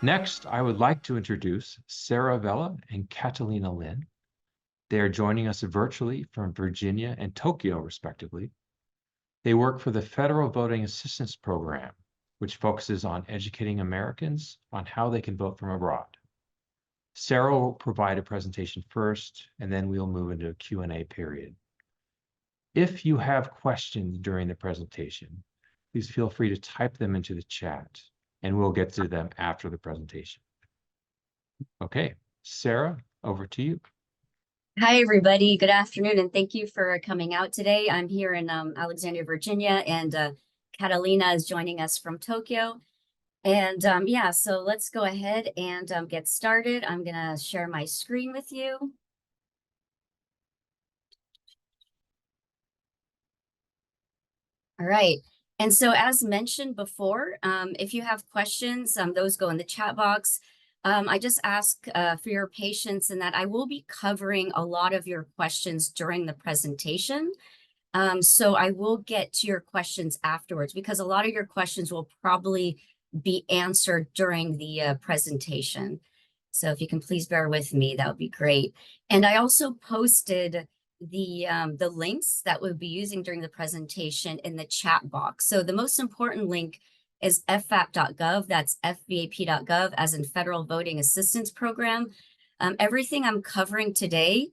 Next, I would like to introduce Sarah Vella and Catalina Lin. They are joining us virtually from Virginia and Tokyo, respectively. They work for the Federal Voting Assistance Program, which focuses on educating Americans on how they can vote from abroad. Sarah will provide a presentation first, and then we'll move into a Q&A period. If you have questions during the presentation, please feel free to type them into the chat, and we'll get to them after the presentation. Okay, Sarah, over to you. Hi, everybody. Good afternoon, and thank you for coming out today. I'm here in Alexandria, Virginia, and Catalina is joining us from Tokyo. And yeah, so let's go ahead and get started. I'm going to share my screen with you. All right. And so as mentioned before, if you have questions, those go in the chat box. I just ask for your patience in that I will be covering a lot of your questions during the presentation. So I will get to your questions afterwards because a lot of your questions will probably be answered during the presentation. So if you can please bear with me, that would be great. And I also posted the links that we'll be using during the presentation in the chat box. So the most important link is FVAP.gov. That's FVAP.gov, as in Federal Voting Assistance Program. Everything I'm covering today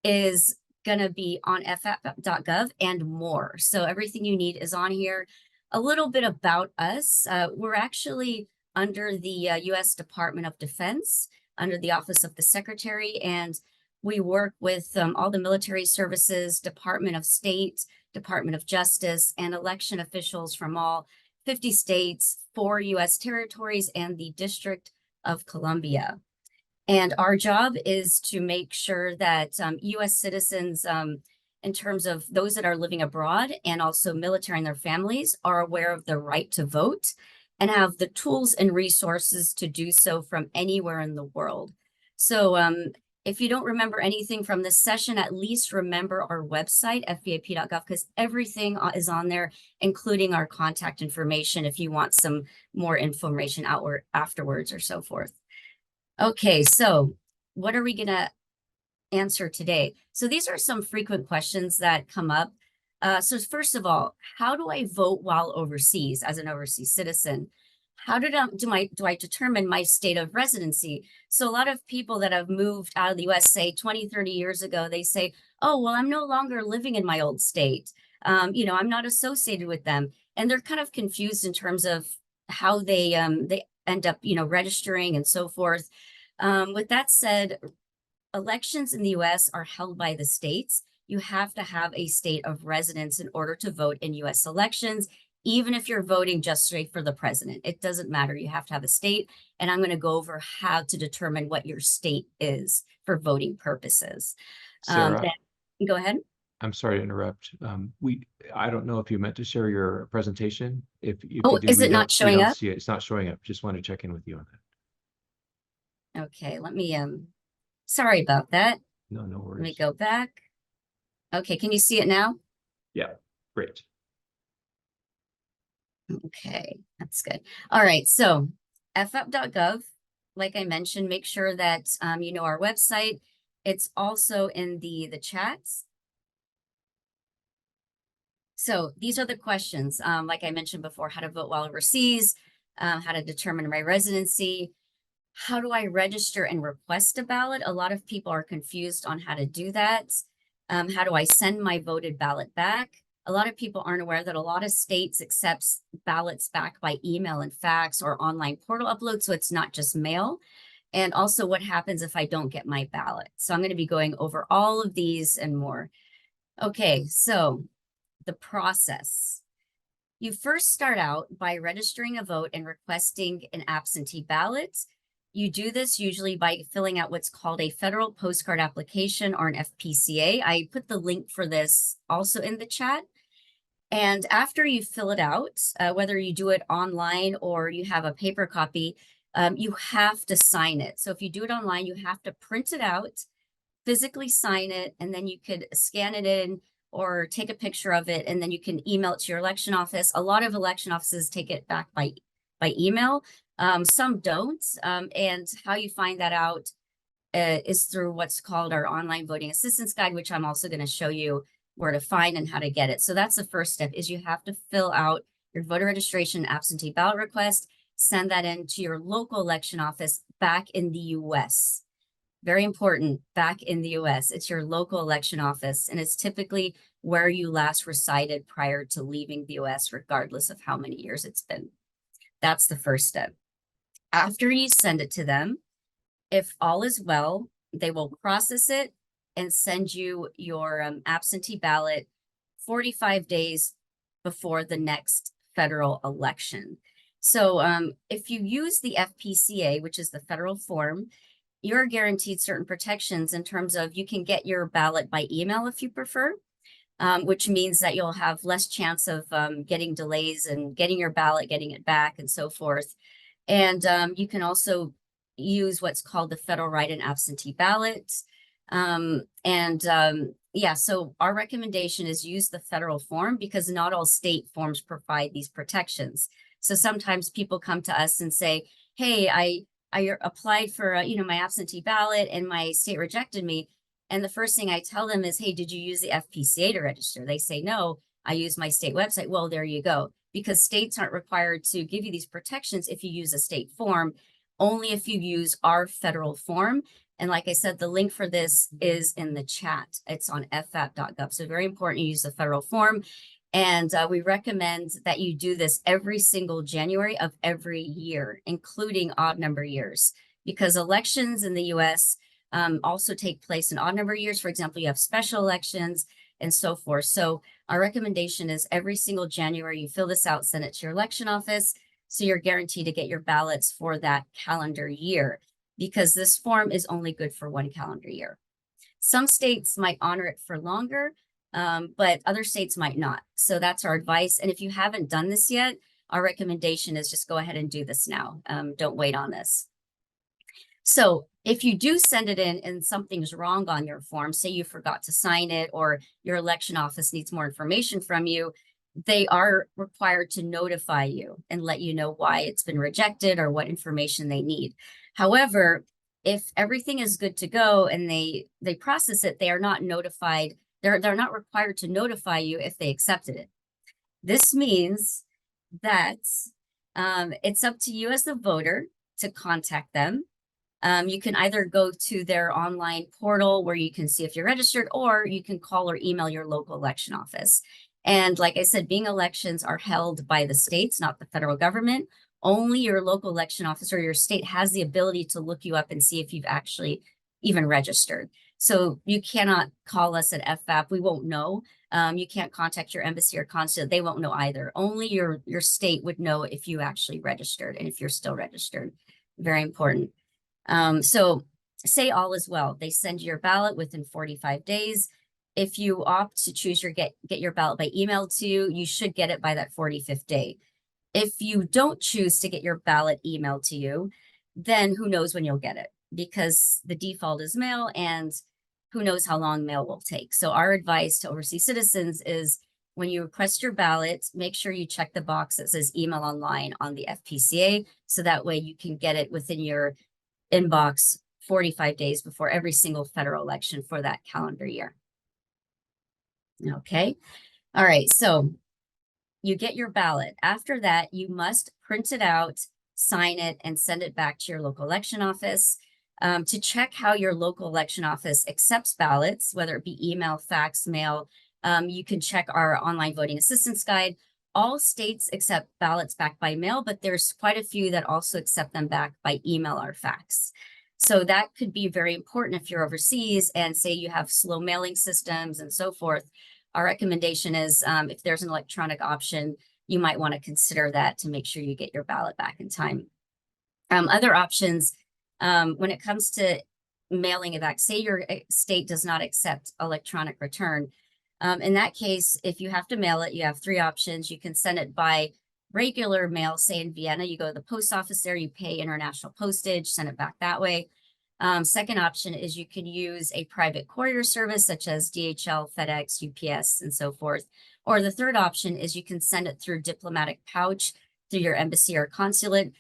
is going to be on FVAP.gov and more. So everything you need is on here. A little bit about us. We're actually under the U.S. Department of Defense, under the Office of the Secretary, and we work with all the military services, Department of State, Department of Justice, and election officials from all 50 states, 4 U.S. territories, and the District of Columbia. And our job is to make sure that U.S. citizens, in terms of those that are living abroad and also military and their families, are aware of their right to vote and have the tools and resources to do so from anywhere in the world. So if you don't remember anything from this session, at least remember our website, fvap.gov, because everything is on there, including our contact information if you want some more information afterwards or so forth. Okay, so what are we going to answer today? So these are some frequent questions that come up. So first of all, how do I vote while overseas as an overseas citizen? How do I determine my state of residency? So a lot of people that have moved out of the US, say 20, 30 years ago, they say, oh, well, I'm no longer living in my old state. You know, I'm not associated with them. And they're kind of confused in terms of how they end up, you know, registering and so forth. With that said, elections in the US are held by the states. You have to have a state of residence in order to vote in US elections, even if you're voting just straight for the president. It doesn't matter. You have to have a state. And I'm going to go over how to determine what your state is for voting purposes. Sarah, go ahead. I'm sorry to interrupt. I don't know if you meant to share your presentation. If you Oh, do, is it not showing up? See it. It's not showing up. Just want to check in with you on that. Okay, let me, sorry about that. No worries. Let me go back. Okay, can you see it now? Yeah, great. Okay, that's good. All right, so FVAP.gov, like I mentioned, make sure that you know our website. It's also in the chats. So these are the questions, like I mentioned before: how to vote while overseas, how to determine my residency, how do I register and request a ballot? A lot of people are confused on how to do that. How do I send my voted ballot back? A lot of people aren't aware that a lot of states accepts ballots back by email and fax or online portal upload, so it's not just mail. And also what happens if I don't get my ballot. So I'm going to be going over all of these and more. Okay, so the process. You first start out by registering a vote and requesting an absentee ballot. You do this usually by filling out what's called a federal postcard application or an FPCA. I put the link for this also in the chat. And after you fill it out, whether you do it online or you have a paper copy, you have to sign it. So if you do it online, you have to print it out, physically sign it, and then you could scan it in or take a picture of it, and then you can email it to your election office. A lot of election offices take it back by by email. Some don't, and how you find that out is through what's called our online voting assistance guide, which I'm also going to show you where to find and how to get it. So that's the first step, is you have to fill out your voter registration absentee ballot request, send that in to your local election office back in the US. Very important, back in the US. It's your local election office, and it's typically where you last resided prior to leaving the US, regardless of how many years it's been. That's the first step. After you send it to them, if all is well, they will process it and send you your absentee ballot 45 days before the next federal election. So if you use the FPCA, which is the federal form, you're guaranteed certain protections in terms of you can get your ballot by email if you prefer, which means that you'll have less chance of getting delays and getting your ballot, getting it back, and so forth. And you can also use what's called the federal write-in absentee ballot. Yeah, so our recommendation is use the federal form, because not all state forms provide these protections. So sometimes people come to us and say, hey, I applied for my absentee ballot and my state rejected me. And the first thing I tell them is, hey, did you use the FPCA to register? They say, no, I use my state website. Well, there you go. Because states aren't required to give you these protections if you use a state form, only if you use our federal form. And like I said, the link for this is in the chat. It's on FVAP.gov. So very important you use the federal form. And we recommend that you do this every single January of every year, including odd number years, because elections in the US also take place in odd number years. For example, you have special elections and so forth. So our recommendation is every single January, you fill this out, send it to your election office, so you're guaranteed to get your ballots for that calendar year, because this form is only good for one calendar year. Some states might honor it for longer, but other states might not. So that's our advice. And if you haven't done this yet, our recommendation is just go ahead and do this now. Don't wait on this. So if you do send it in and something's wrong on your form, say you forgot to sign it or your election office needs more information from you, they are required to notify you and let you know why it's been rejected or what information they need. However, if everything is good to go and they process it, they are not notified. They're not required to notify you if they accepted it. This means that it's up to you as the voter to contact them. You can either go to their online portal where you can see if you're registered, or you can call or email your local election office. And like I said, being elections are held by the states, not the federal government. Only your local election office or your state has the ability to look you up and see if you've actually even registered. So you cannot call us at FVAP. We won't know. You can't contact your embassy or consulate. They won't know either. Only your state would know if you actually registered and if you're still registered. Very important. So say all is well. They send you your ballot within 45 days. If you opt to choose get your ballot by email to you, you should get it by that 45th day. If you don't choose to get your ballot emailed to you, then who knows when you'll get it, because the default is mail and who knows how long mail will take. So our advice to overseas citizens is when you request your ballot, make sure you check the box that says email online on the FPCA, so that way you can get it within your inbox 45 days before every single federal election for that calendar year. Okay. All right. So you get your ballot. After that, you must print it out, sign it, and send it back to your local election office. To check how your local election office accepts ballots, whether it be email, fax, mail, you can check our online voting assistance guide. All states accept ballots back by mail, but there's quite a few that also accept them back by email or fax. So that could be very important if you're overseas and say you have slow mailing systems and so forth. Our recommendation is if there's an electronic option, you might want to consider that to make sure you get your ballot back in time. Other options, when it comes to mailing it back, say your state does not accept electronic return. In that case, if you have to mail it, you have three options. You can send it by regular mail, say in Vienna, you go to the post office there, you pay international postage, send it back that way. Second option is you can use a private courier service such as DHL, FedEx, UPS, and so forth. Or the third option is you can send it through diplomatic pouch. through your embassy or consulate.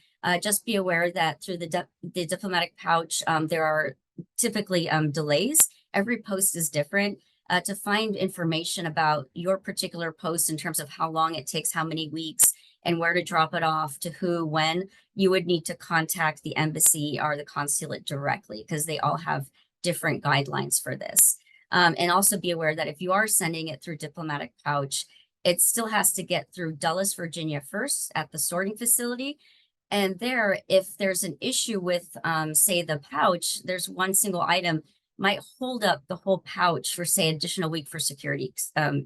Just be aware that through the diplomatic pouch, there are typically delays. Every post is different. To find information about your particular post in terms of how long it takes, how many weeks, and where to drop it off, to who, when, you would need to contact the embassy or the consulate directly, because they all have different guidelines for this. And also be aware that if you are sending it through diplomatic pouch, it still has to get through Dulles, Virginia first at the sorting facility. And there, if there's an issue with, say, the pouch, there's one single item might hold up the whole pouch for, say, additional week for security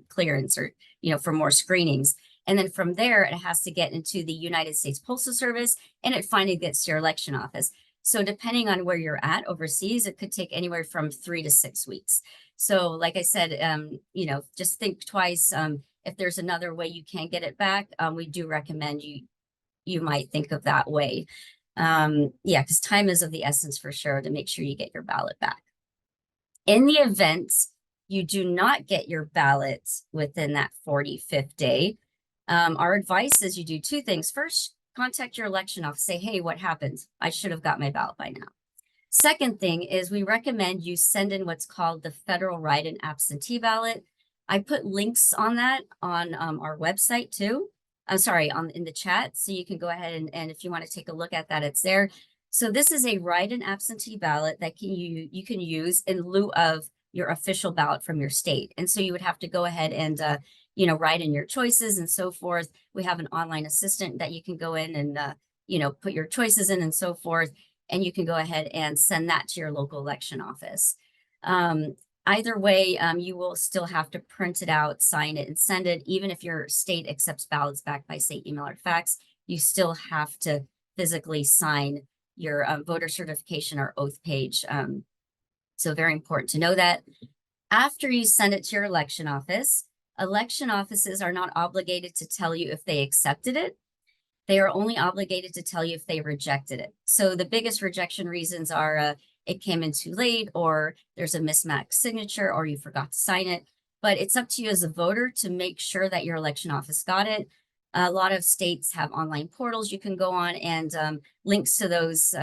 clearance, or, for more screenings. And then from there, it has to get into the United States Postal Service, and it finally gets to your election office. So depending on where you're at overseas, it could take anywhere from 3 to 6 weeks. So like I said, just think twice. If there's another way you can get it back, we do recommend you might think of that way. Because time is of the essence for sure, to make sure you get your ballot back. In the event you do not get your ballot within that 45th day, our advice is you do two things. First, contact your election office. Say, hey, what happened? I should have got my ballot by now. Second thing is we recommend you send in what's called the federal write-in absentee ballot. I put links on that on our website too. I'm sorry, in the chat. So you can go ahead and if you want to take a look at that, it's there. So this is a write-in absentee ballot that you can use in lieu of your official ballot from your state. And so you would have to go ahead and write in your choices and so forth. We have an online assistant that you can go in and put your choices in and so forth, and you can go ahead and send that to your local election office. Either way, you will still have to print it out, sign it, and send it. Even if your state accepts ballots back by, say, email or fax, you still have to physically sign your voter certification or oath page. So very important to know that. After you send it to your election offices are not obligated to tell you if they accepted it. They are only obligated to tell you if they rejected it. So the biggest rejection reasons are it came in too late, or there's a mismatched signature, or you forgot to sign it. But it's up to you as a voter to make sure that your election office got it. A lot of states have online portals you can go on, and links to those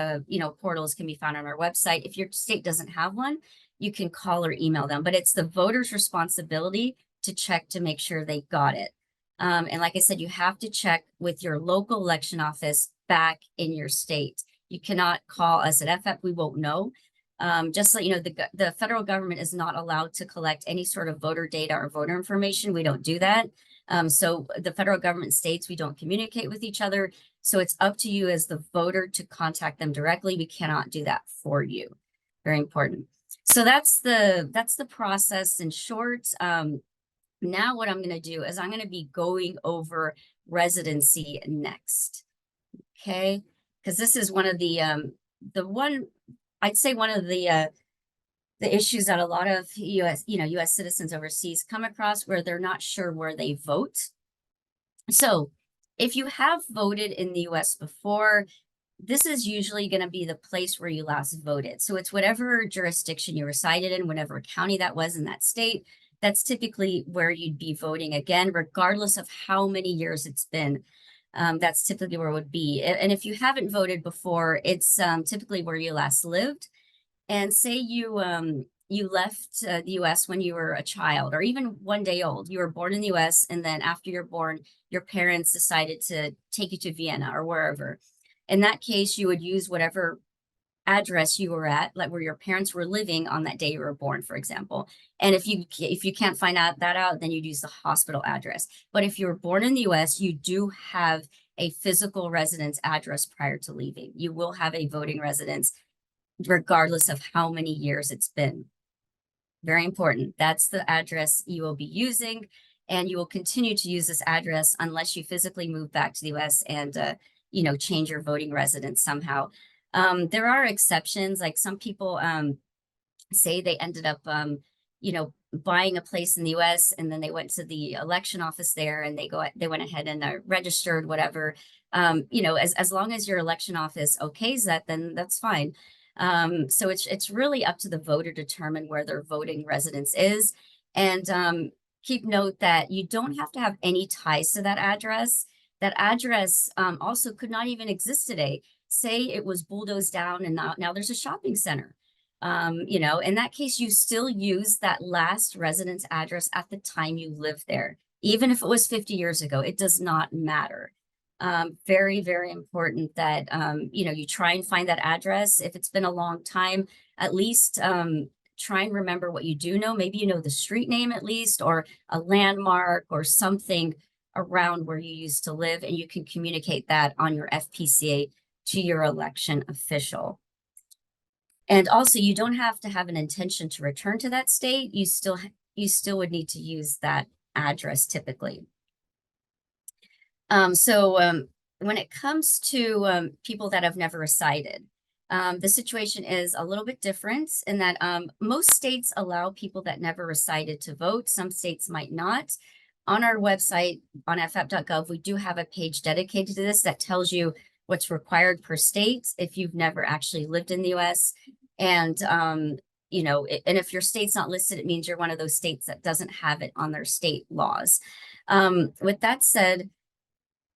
portals can be found on our website. If your state doesn't have one, you can call or email them. But it's the voter's responsibility to check to make sure they got it. And like I said, you have to check with your local election office back in your state. You cannot call us at FVAP. We won't know. Just so you know, the federal government is not allowed to collect any sort of voter data or voter information. We don't do that. So the federal government states we don't communicate with each other. So it's up to you as the voter to contact them directly. We cannot do that for you. Very important. So that's the process in short. Now what I'm going to do is I'm going to be going over residency next. Okay, because this is one of the issues that a lot of U.S. citizens overseas come across, where they're not sure where they vote. So if you have voted in the U.S. before, this is usually going to be the place where you last voted. So it's whatever jurisdiction you resided in, whatever county that was in that state. That's typically where you'd be voting again, regardless of how many years it's been. That's typically where it would be. And if you haven't voted before, it's typically where you last lived. And say you left the U.S. when you were a child, or even 1 day old. You were born in the U.S., and then after you're born, your parents decided to take you to Vienna or wherever. In that case, you would use whatever address you were at, like where your parents were living on that day you were born, for example. And if you can't find out, then you'd use the hospital address. But if you were born in the U.S., you do have a physical residence address prior to leaving. You will have a voting residence regardless of how many years it's been. Very important. That's the address you will be using, and you will continue to use this address unless you physically move back to the U.S. and change your voting residence somehow. There are exceptions, like some people say they ended up, buying a place in the U.S. and then they went to the election office there and they went ahead and registered whatever. As long as your election office okays that, then that's fine. So it's really up to the voter to determine where their voting residence is. And keep note that you don't have to have any ties to that address. That address also could not even exist today. Say it was bulldozed down and now there's a shopping center. You know, in that case, you still use that last residence address at the time you lived there. Even if it was 50 years ago, it does not matter. Very, very important that, you know, you try and find that address. If it's been a long time, at least try and remember what you do know. Maybe you know the street name at least, or a landmark or something around where you used to live, and you can communicate that on your FPCA to your election official. And also, you don't have to have an intention to return to that state. You still would need to use that address typically. When it comes to people that have never resided, the situation is a little bit different in that most states allow people that never resided to vote. Some states might not. On our website, on FVAP.gov, we do have a page dedicated to this that tells you what's required per state if you've never actually lived in the U.S. And, you know, and if your state's not listed, it means you're one of those states that doesn't have it on their state laws. With that said,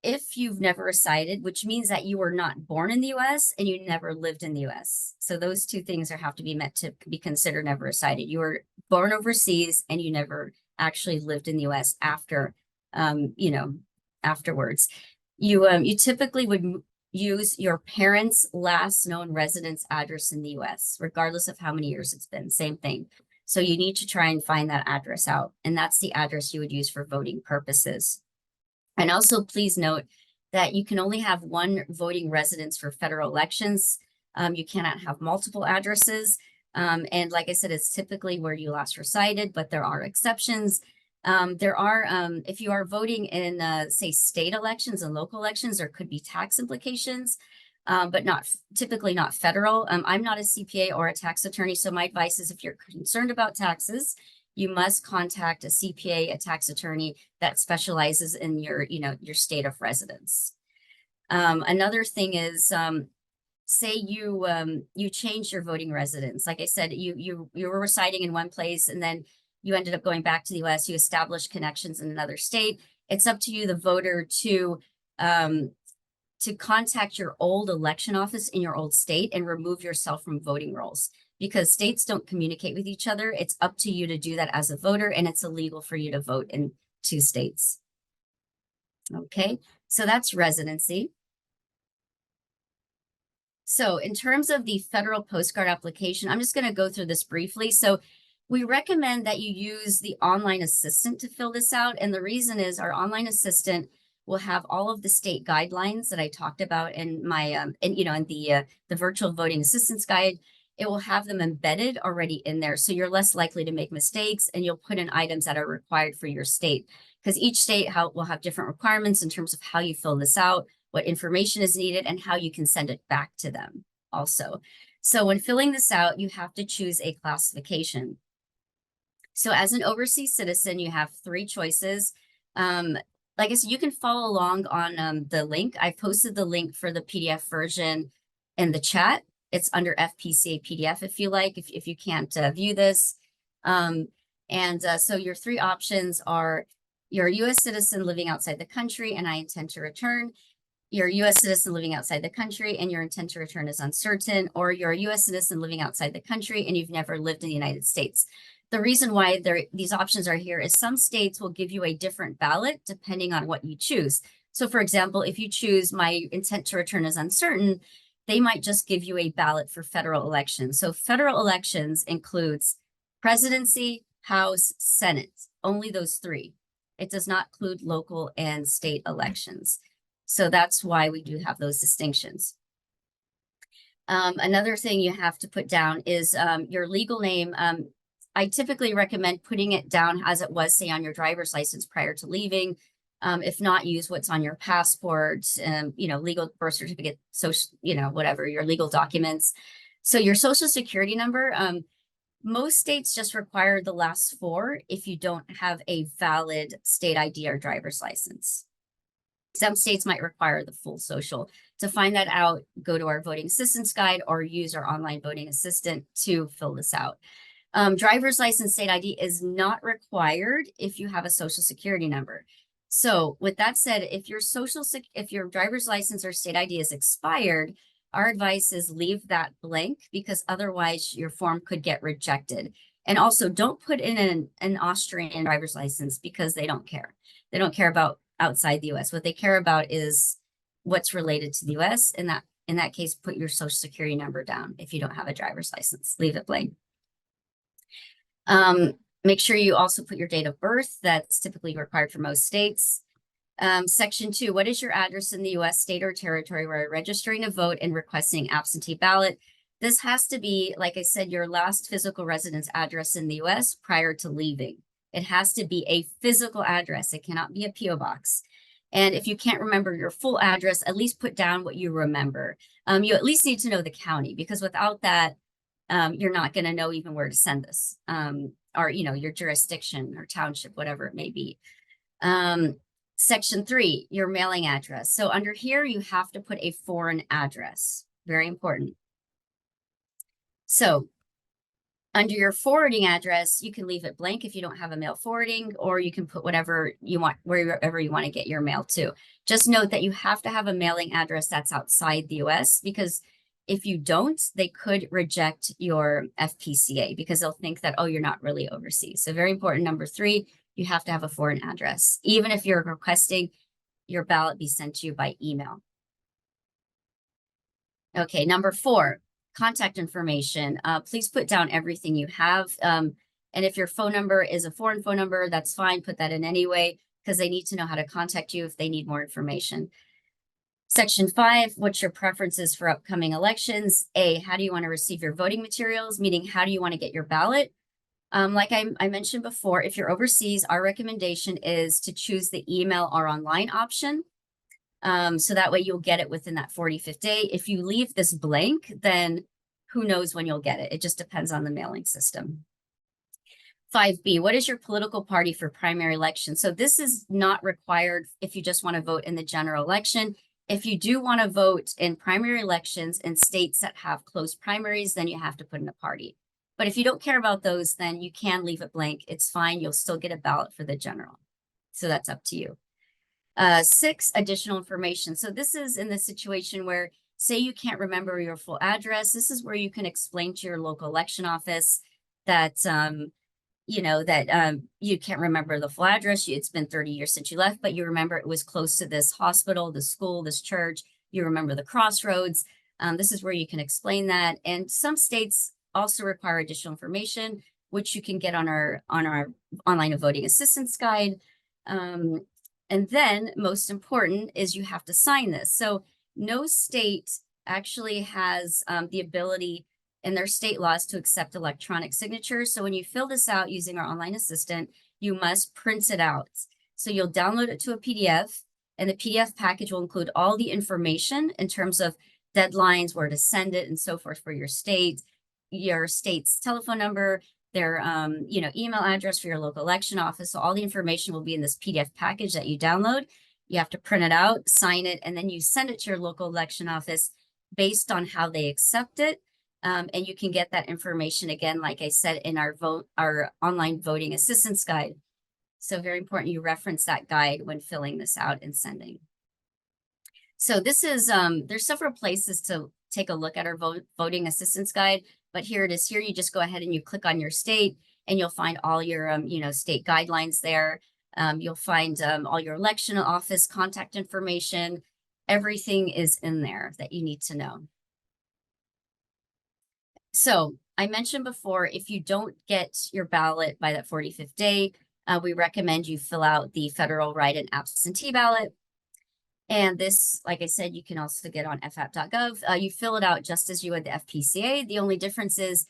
if you've never resided, which means that you were not born in the U.S. and you never lived in the U.S. So those two things have to be met to be considered never resided. You were born overseas and you never actually lived in the U.S. after, you know, afterwards. You typically would use your parents' last known residence address in the U.S., regardless of how many years it's been, same thing. So you need to try and find that address out, and that's the address you would use for voting purposes. And also, please note that you can only have one voting residence for federal elections. You cannot have multiple addresses. And like I said, it's typically where you last resided, but there are exceptions. If you are voting in, say, state elections and local elections, there could be tax implications, but typically not federal. I'm not a CPA or a tax attorney, so my advice is if you're concerned about taxes, you must contact a CPA, a tax attorney that specializes in your state of residence. Another thing is, say you changed your voting residence. Like I said, you were residing in one place and then you ended up going back to the U.S. You established connections in another state. It's up to you, the voter, to contact your old election office in your old state and remove yourself from voting rolls, because states don't communicate with each other. It's up to you to do that as a voter, and it's illegal for you to vote in two states. Okay, so that's residency. So in terms of the federal postcard application, I'm just going to go through this briefly. So we recommend that you use the online assistant to fill this out. And the reason is our online assistant will have all of the state guidelines that I talked about in my, in the virtual voting assistance guide. It will have them embedded already in there. So you're less likely to make mistakes, and you'll put in items that are required for your state, because each state will have different requirements in terms of how you fill this out, what information is needed, and how you can send it back to them also. So when filling this out, you have to choose a classification. So as an overseas citizen, you have three choices. Like I said, you can follow along on the link. I posted the link for the PDF version in the chat. It's under FPCA PDF if you like, if you can't view this. So your three options are: you're a U.S. citizen living outside the country and I intend to return. You're a U.S. citizen living outside the country and your intent to return is uncertain. Or you're a U.S. citizen living outside the country and you've never lived in the United States. The reason why these options are here is some states will give you a different ballot depending on what you choose. So for example, if you choose my intent to return is uncertain, they might just give you a ballot for federal elections. So federal elections includes presidency, House, Senate, only those three. It does not include local and state elections. So that's why we do have those distinctions. Another thing you have to put down is your legal name. I typically recommend putting it down as it was, say, on your driver's license prior to leaving. If not, use what's on your passport, legal birth certificate, social, whatever, your legal documents. So your social security number, most states just require the last four if you don't have a valid state ID or driver's license. Some states might require the full social. To find that out, go to our voting assistance guide or use our online voting assistant to fill this out. Driver's license state ID is not required if you have a social security number. So with that said, if if your driver's license or state ID is expired, our advice is leave that blank because otherwise your form could get rejected. And also don't put in an Austrian driver's license because they don't care. They don't care about outside the US. What they care about is what's related to the US. In that case, put your social security number down if you don't have a driver's license. Leave it blank. Make sure you also put your date of birth. That's typically required for most states. Section 2, what is your address in the US, state, or territory where you're registering to vote and requesting absentee ballot? This has to be, like I said, your last physical residence address in the US prior to leaving. It has to be a physical address. It cannot be a P.O. box. And if you can't remember your full address, at least put down what you remember. You at least need to know the county because without that, you're not going to know even where to send this, or, your jurisdiction or township, whatever it may be. Section 3, your mailing address. So under here, you have to put a foreign address. Very important. So under your forwarding address, you can leave it blank if you don't have a mail forwarding, or you can put whatever you want, wherever you want to get your mail to. Just note that you have to have a mailing address that's outside the US because if you don't, they could reject your FPCA because they'll think that, oh, you're not really overseas. So very important. Number 3, you have to have a foreign address, even if you're requesting your ballot be sent to you by email. Okay, number 4, contact information. Please put down everything you have. And if your phone number is a foreign phone number, that's fine. Put that in anyway, because they need to know how to contact you if they need more information. Section 5, what's your preferences for upcoming elections? A, how do you want to receive your voting materials? Meaning, how do you want to get your ballot? Like I mentioned before, if you're overseas, our recommendation is to choose the email or online option. So that way you'll get it within that 45th day. If you leave this blank, then who knows when you'll get it? It just depends on the mailing system. 5B, what is your political party for primary election? So this is not required if you just want to vote in the general election. If you do want to vote in primary elections in states that have closed primaries, then you have to put in a party. But if you don't care about those, then you can leave it blank. It's fine. You'll still get a ballot for the general. So that's up to you. 6, additional information. So this is in the situation where, say you can't remember your full address. This is where you can explain to your local election office that, you can't remember the full address. It's been 30 years since you left, but you remember it was close to this hospital, this school, this church. You remember the crossroads. This is where you can explain that. And some states also require additional information, which you can get on our online voting assistance guide. And then most important is you have to sign this. So no state actually has the ability in their state laws to accept electronic signatures. So when you fill this out using our online assistant, you must print it out. So you'll download it to a PDF, and the PDF package will include all the information in terms of deadlines, where to send it, and so forth for your state's telephone number, their email address for your local election office. So all the information will be in this PDF package that you download. You have to print it out, sign it, and then you send it to your local election office based on how they accept it. And you can get that information again, like I said, in our online voting assistance guide. So very important you reference that guide when filling this out and sending. So this is, there's several places to take a look at our voting assistance guide, but here it is. Here you just go ahead and you click on your state and you'll find all your, state guidelines there. You'll find all your election office contact information. Everything is in there that you need to know. So I mentioned before, if you don't get your ballot by that 45th day, we recommend you fill out the federal write-in absentee ballot. And this, like I said, you can also get on FVAP.gov. You fill it out just as you would the FPCA. The only difference is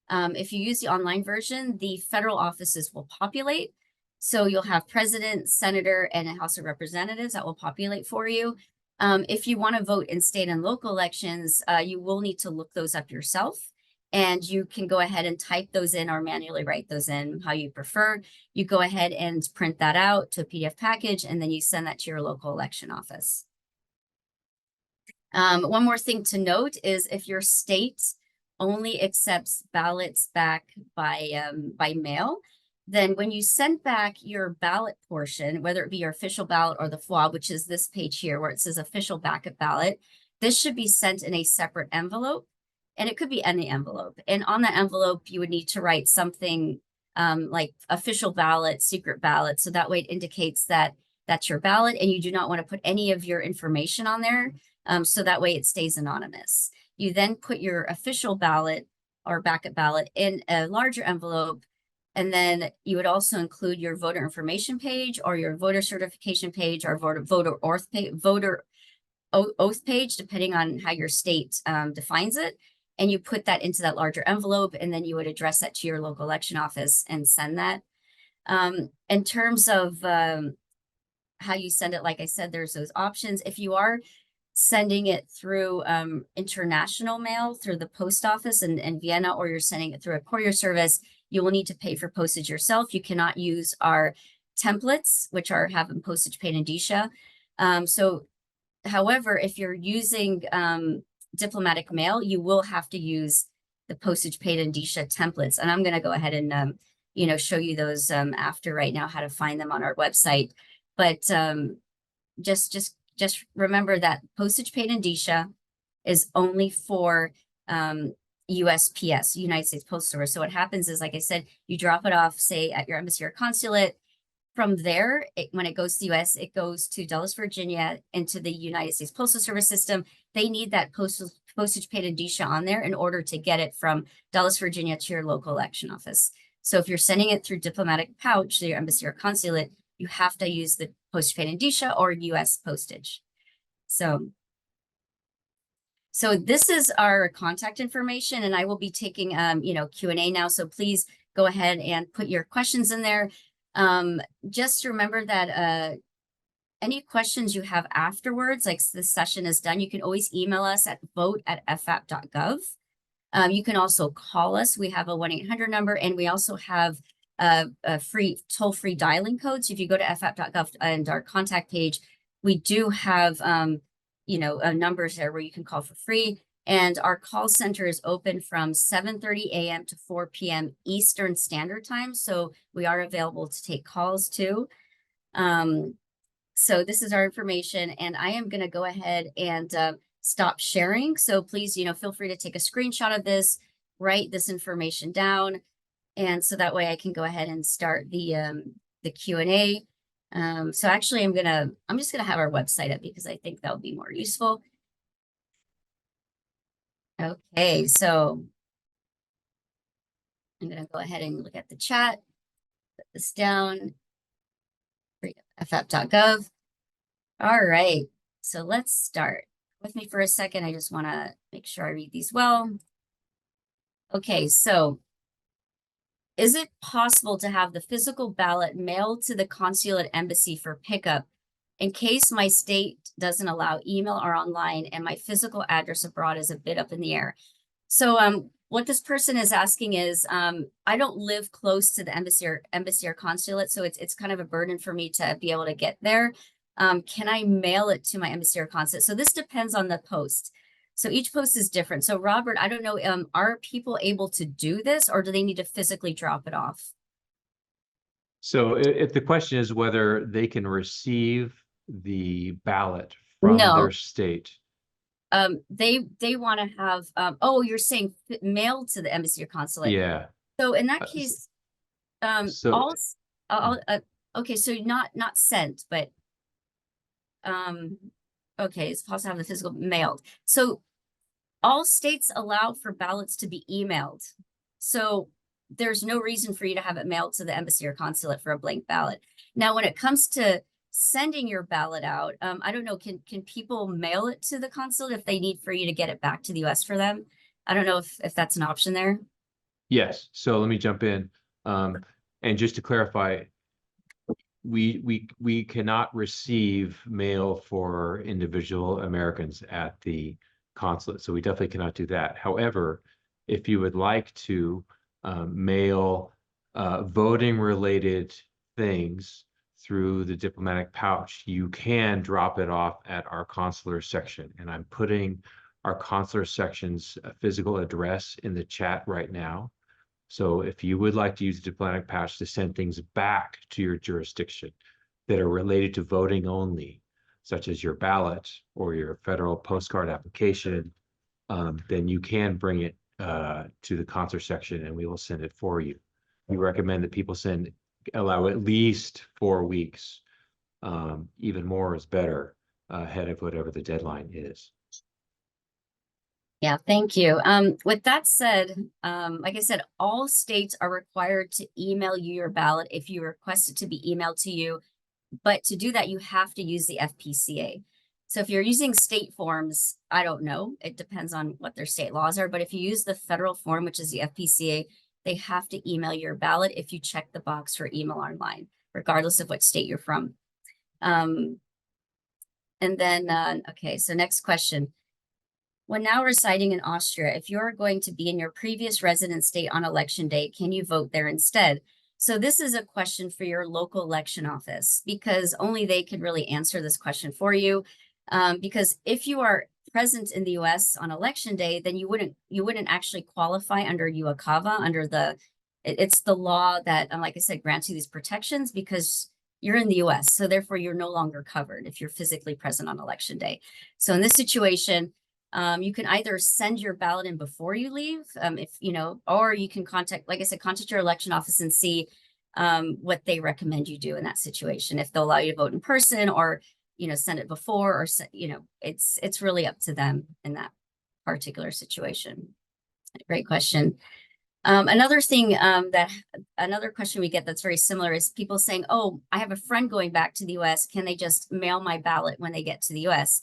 if you use the online version, the federal offices will populate. So you'll have president, senator, and a House of Representatives that will populate for you. If you want to vote in state and local elections, you will need to look those up yourself. And you can go ahead and type those in or manually write those in, how you prefer. You go ahead and print that out to a PDF package, and then you send that to your local election office. One more thing to note is if your state only accepts ballots back by mail, then when you send back your ballot portion, whether it be your official ballot or the FVAP, which is this page here where it says official backup ballot, this should be sent in a separate envelope, and it could be any envelope. And on that envelope, you would need to write something like official ballot, secret ballot. So that way it indicates that that's your ballot and you do not want to put any of your information on there. So that way it stays anonymous. You then put your official ballot or backup ballot in a larger envelope. And then you would also include your voter information page or your voter certification page or voter oath page, depending on how your state defines it. And you put that into that larger envelope, and then you would address that to your local election office and send that. In terms of how you send it, like I said, there's those options. If you are sending it through international mail through the post office in Vienna, or you're sending it through a courier service, you will need to pay for postage yourself. You cannot use our templates, which are having postage paid indicia. However, if you're using diplomatic mail, you will have to use the postage paid indicia templates. And I'm going to go ahead and show you those after right now, how to find them on our website. But just remember that postage paid indicia is only for USPS, United States Postal Service. So what happens is, like I said, you drop it off, say, at your embassy or consulate. From there, when it goes to the US, it goes to Dulles, Virginia, into the United States Postal Service system. They need that postage paid indicia on there in order to get it from Dulles, Virginia to your local election office. So if you're sending it through diplomatic pouch to your embassy or consulate, you have to use the postage paid indicia or US postage. So this is our contact information, and I will be taking Q&A now. So please go ahead and put your questions in there. Just remember that any questions you have afterwards, like this session is done, you can always email us at vote@fvap.gov. You can also call us. We have a 1-800 number, and we also have a free toll-free dialing code. So if you go to fvap.gov and our contact page, we do have numbers there where you can call for free. And our call center is open from 7:30 a.m. to 4 p.m. Eastern Standard Time. So we are available to take calls too. So this is our information, and I am going to go ahead and stop sharing. So please, feel free to take a screenshot of this, write this information down, and so that way I can go ahead and start the Q&A. So actually, I'm just gonna have our website up because I think that'll be more useful. Okay, so I'm gonna go ahead and look at the chat, put this down, ffap.gov. All right, so let's start. With me for a second, I just wanna make sure I read these well. Okay, so is it possible to have the physical ballot mailed to the consulate embassy for pickup in case my state doesn't allow email or online and my physical address abroad is a bit up in the air? So what this person is asking is, I don't live close to the embassy or consulate, so it's kind of a burden for me to be able to get there. Can I mail it to my embassy or consulate? So this depends on the post. So each post is different. So Robert, I don't know, are people able to do this, or do they need to physically drop it off? So if the question is whether they can receive the ballot from No. their state. They want to have, oh, you're saying mailed to the embassy or consulate. Yeah. So in that case, So okay, so not sent, but okay, it's possible to have the physical mailed. So all states allow for ballots to be emailed. So there's no reason for you to have it mailed to the embassy or consulate for a blank ballot. Now, when it comes to sending your ballot out, I don't know, can people mail it to the consulate if they need for you to get it back to the US for them? I don't know if that's an option there. yes, so let me jump in. And just to clarify, we cannot receive mail for individual Americans at the consulate, so we definitely cannot do that. However, if you would like to mail voting related things through the diplomatic pouch, you can drop it off at our consular section. And I'm putting our consular section's physical address in the chat right now. So if you would like to use the diplomatic patch to send things back to your jurisdiction that are related to voting only, such as your ballot or your federal postcard application, then you can bring it to the consular section and we will send it for you. We recommend that people allow at least 4 weeks. Even more is better ahead of whatever the deadline is. Yeah, thank you. With that said, like I said, all states are required to email you your ballot if you request it to be emailed to you. But to do that, you have to use the FPCA. So if you're using state forms, I don't know. It depends on what their state laws are. But if you use the federal form, which is the FPCA, they have to email your ballot if you check the box for email online, regardless of what state you're from. And then, okay, so next question. When now residing in Austria, if you're going to be in your previous resident state on election day, can you vote there instead? So this is a question for your local election office because only they can really answer this question for you. Because if you are present in the U.S. on election day, then you wouldn't actually qualify under UACAVA, under it's the law that, like I said, grants you these protections because you're in the U.S. So therefore, you're no longer covered if you're physically present on election day. So in this situation, you can either send your ballot in before you leave, or you can contact your election office and see what they recommend you do in that situation. If they'll allow you to vote in person or, send it before or, it's really up to them in that particular situation. Great question. Another question we get that's very similar is people saying, oh, I have a friend going back to the U.S. Can they just mail my ballot when they get to the U.S.?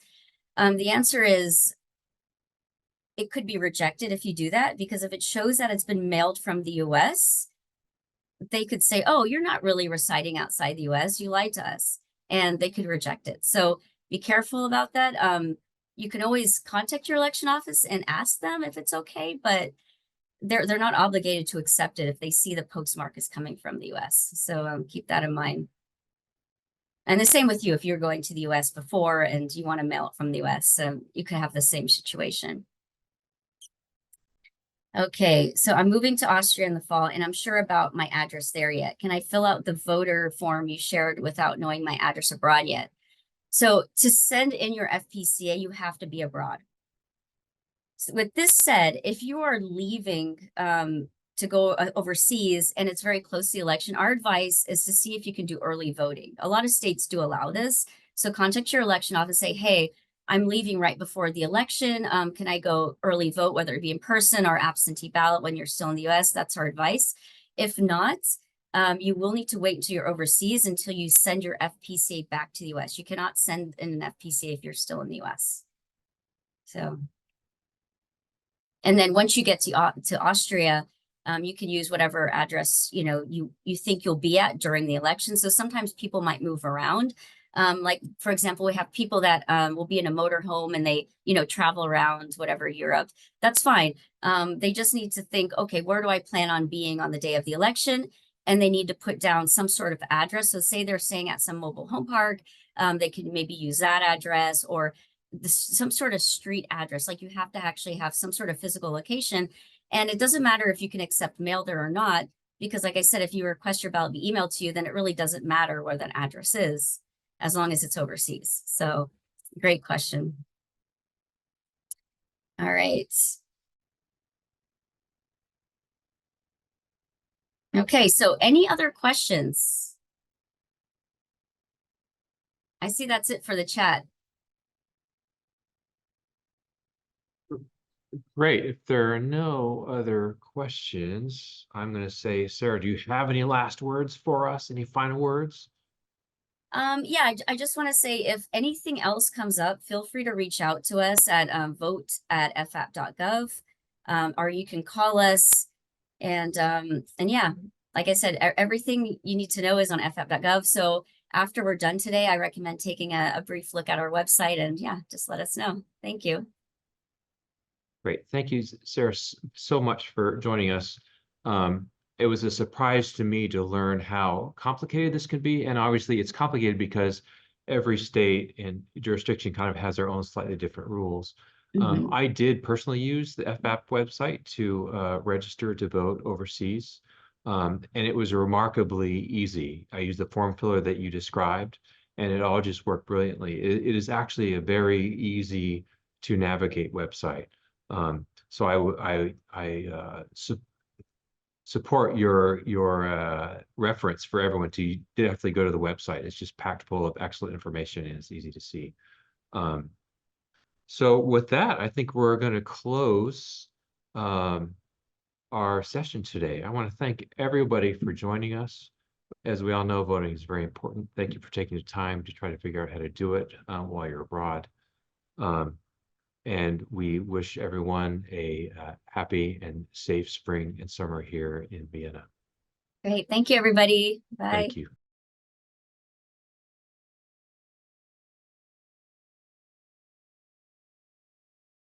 The answer is, it could be rejected if you do that, because if it shows that it's been mailed from the US, they could say, oh, you're not really residing outside the US, you lied to us, and they could reject it. So be careful about that. You can always contact your election office and ask them if it's okay, but they're not obligated to accept it if they see the postmark is coming from the US. So keep that in mind. And the same with you, if you're going to the US before and you want to mail it from the US, you could have the same situation. Okay, so I'm moving to Austria in the fall and I'm sure about my address there yet. Can I fill out the voter form you shared without knowing my address abroad yet? So to send in your FPCA, you have to be abroad. So with this said, if you are leaving to go overseas and it's very close to the election, our advice is to see if you can do early voting. A lot of states do allow this. So contact your election office, say, hey, I'm leaving right before the election. Can I go early vote, whether it be in person or absentee ballot when you're still in the US? That's our advice. If not, you will need to wait until you're overseas until you send your FPCA back to the US. You cannot send in an FPCA if you're still in the US. So, and then once you get to Austria, you can use whatever address you think you'll be at during the election. So sometimes people might move around. Like, for example, we have people that will be in a motorhome and they, travel around whatever Europe. That's fine. They just need to think, okay, where do I plan on being on the day of the election? And they need to put down some sort of address. So say they're staying at some mobile home park, they can maybe use that address or some sort of street address. Like you have to actually have some sort of physical location. And it doesn't matter if you can accept mail there or not, because like I said, if you request your ballot be emailed to you, then it really doesn't matter where that address is, as long as it's overseas. So great question. All right. Okay, so any other questions? I see that's it for the chat. Great. If there are no other questions, I'm going to say, Sarah, do you have any last words for us? Any final words? Yeah, I just want to say if anything else comes up, feel free to reach out to us at vote@fvap.gov, or you can call us. And yeah, like I said, everything you need to know is on fvap.gov. So after we're done today, I recommend taking a brief look at our website and yeah, just let us know. Thank you. Great. Thank you, Sarah, so much for joining us. It was a surprise to me to learn how complicated this can be. And obviously it's complicated because every state and jurisdiction kind of has their own slightly different rules. Mhm. I did personally use the FVAP website to register to vote overseas, and it was remarkably easy. I used the form filler that you described, and it all just worked brilliantly. It is actually a very easy to navigate website. So I support your reference for everyone to definitely go to the website. It's just packed full of excellent information and it's easy to see. So with that, I think we're going to close our session today. I want to thank everybody for joining us. As we all know, voting is very important. Thank you for taking the time to try to figure out how to do it while you're abroad. And we wish everyone a happy and safe spring and summer here in Vienna. Great. Thank you, everybody. Bye. Thank you.